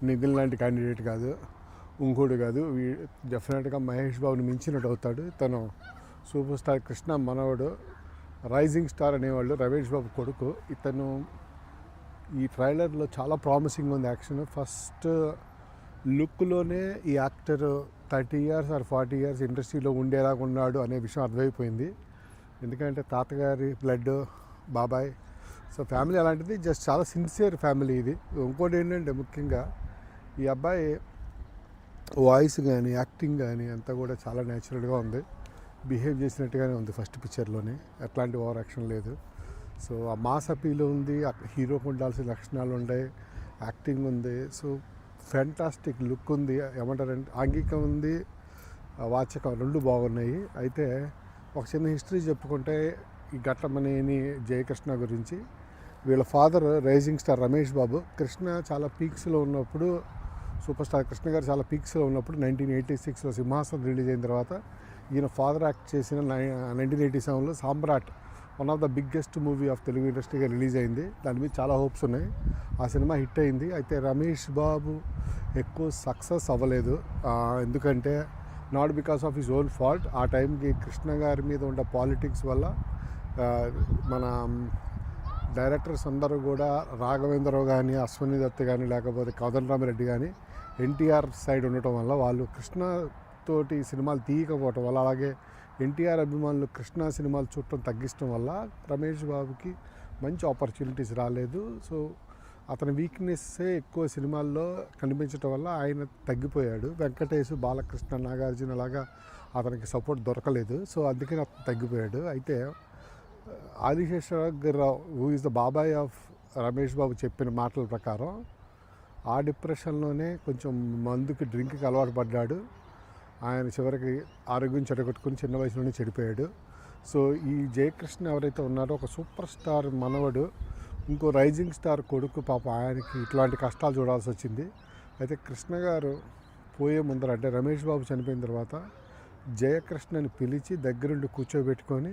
నిఖిల్ లాంటి క్యాండిడేట్ కాదు, ఇంకోటి కాదు. డెఫినెట్గా మహేష్ బాబుని మించినట్టు అవుతాడు. తను సూపర్ స్టార్ కృష్ణ మనవడు, రైజింగ్ స్టార్ అనేవాళ్ళు రమేష్ బాబు కొడుకు. ఇతను ఈ ట్రైలర్లో చాలా ప్రామిసింగ్ ఉంది యాక్షన్. ఫస్ట్ లుక్లోనే ఈ యాక్టర్ 30 years ఆర్ 40 years ఇండస్ట్రీలో ఉండేలాగా ఉన్నాడు అనే విషయం అర్థమైపోయింది. ఎందుకంటే తాతగారి బ్లడ్, బాబాయ్, సో ఫ్యామిలీ అలాంటిది. జస్ట్ చాలా సిన్సియర్ ఫ్యామిలీ ఇది. ఇంకోటి ఏంటంటే ముఖ్యంగా ఈ అబ్బాయి వాయిస్ కానీ యాక్టింగ్ కానీ అంతా కూడా చాలా న్యాచురల్గా ఉంది. బిహేవ్ చేసినట్టుగానే ఉంది ఫస్ట్ పిక్చర్లోనే, ఎట్లాంటి ఓవర్ యాక్షన్ లేదు. సో ఆ మాస్ అపీల్ ఉంది, హీరోకి ఉండాల్సిన లక్షణాలు ఉన్నాయి, యాక్టింగ్ ఉంది. సో ఫ్యాంటాస్టిక్ లుక్ ఉంది. ఏమంటారంటే ఆంగికం ఉంది, వాచకం రెండు బాగున్నాయి. అయితే ఒక చిన్న హిస్టరీ చెప్పుకుంటే ఈ ఘట్టమనేని జయకృష్ణ గురించి. వీళ్ళ father rising star Ramesh Babu. Krishna చాలా పీక్స్లో ఉన్నప్పుడు, సూపర్ స్టార్ కృష్ణ గారు చాలా పీక్స్లో ఉన్నప్పుడు 1986లో సింహాసనం రిలీజ్ అయిన తర్వాత ఈయన ఫాదర్ యాక్ట్ చేసిన 1987లో Samrat, one of the biggest movie of Telugu ఇండస్ట్రీగా రిలీజ్ అయింది. దాని మీద చాలా హోప్స్ ఉన్నాయి. ఆ సినిమా హిట్ అయింది. అయితే రమేష్ బాబు ఎక్కువ సక్సెస్ అవ్వలేదు. ఎందుకంటే not because of his own fault. ఆ టైంకి కృష్ణ గారి మీద ఉన్న పాలిటిక్స్ వల్ల మన డైరెక్టర్స్ అందరూ కూడా రాఘవేంద్రరావు కానీ, అశ్వని దత్ కానీ, లేకపోతే కోదండరామిరెడ్డి కానీ ఎన్టీఆర్ సైడ్ ఉండటం వల్ల వాళ్ళు కృష్ణతోటి సినిమాలు తీయకపోవటం వల్ల, అలాగే ఎన్టీఆర్ అభిమానులు కృష్ణ సినిమాలు చూడటం తగ్గించడం వల్ల రమేష్ బాబుకి మంచి ఆపర్చునిటీస్ రాలేదు. సో అతని వీక్నెస్సే ఎక్కువ సినిమాల్లో కనిపించడం వల్ల ఆయన తగ్గిపోయాడు. వెంకటేష్, బాలకృష్ణ, నాగార్జున లాగా అతనికి సపోర్ట్ దొరకలేదు. సో అందుకని అతను తగ్గిపోయాడు. అయితే ఆదిశేషరావు హూ ఈజ్ ద బాబాయ్ ఆఫ్ రమేష్ బాబు చెప్పిన మాటల ప్రకారం ఆ డిప్రెషన్లోనే కొంచెం మందుకి, డ్రింక్కి అలవాటు పడ్డాడు. ఆయన చివరికి ఆరోగ్యం చెడగొట్టుకుని చిన్న వయసులోనే చెడిపోయాడు. సో ఈ జయకృష్ణ ఎవరైతే ఉన్నారో ఒక సూపర్ స్టార్ మనవడు, ఇంకో రైజింగ్ స్టార్ కొడుకు, పాప ఆయనకి ఇట్లాంటి కష్టాలు చూడాల్సి వచ్చింది. అయితే కృష్ణ గారు పోయే ముందర, అంటే రమేష్ బాబు చనిపోయిన తర్వాత జయకృష్ణని పిలిచి దగ్గరుండి కూర్చోబెట్టుకొని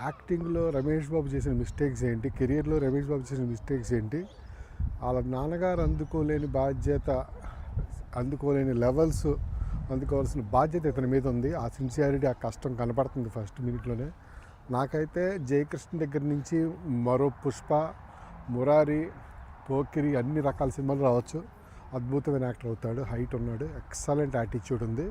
యాక్టింగ్లో రమేష్ బాబు చేసిన మిస్టేక్స్ ఏంటి, కెరియర్లో రమేష్ బాబు చేసిన మిస్టేక్స్ ఏంటి, వాళ్ళ నాన్నగారు అందుకోలేని లెవెల్స్ అందుకోవాల్సిన బాధ్యత ఇతని మీద ఉంది. ఆ సిన్సియారిటీ, ఆ కష్టం కనపడుతుంది ఫస్ట్ మినిట్లోనే. నాకైతే జయకృష్ణ దగ్గర నుంచి మరో పుష్ప, మురారి, పోకిరి అన్ని రకాల సినిమాలు రావచ్చు. అద్భుతమైన యాక్టర్ అవుతాడు. హైట్ ఉన్నాడు, ఎక్సలెంట్ యాటిట్యూడ్ ఉంది.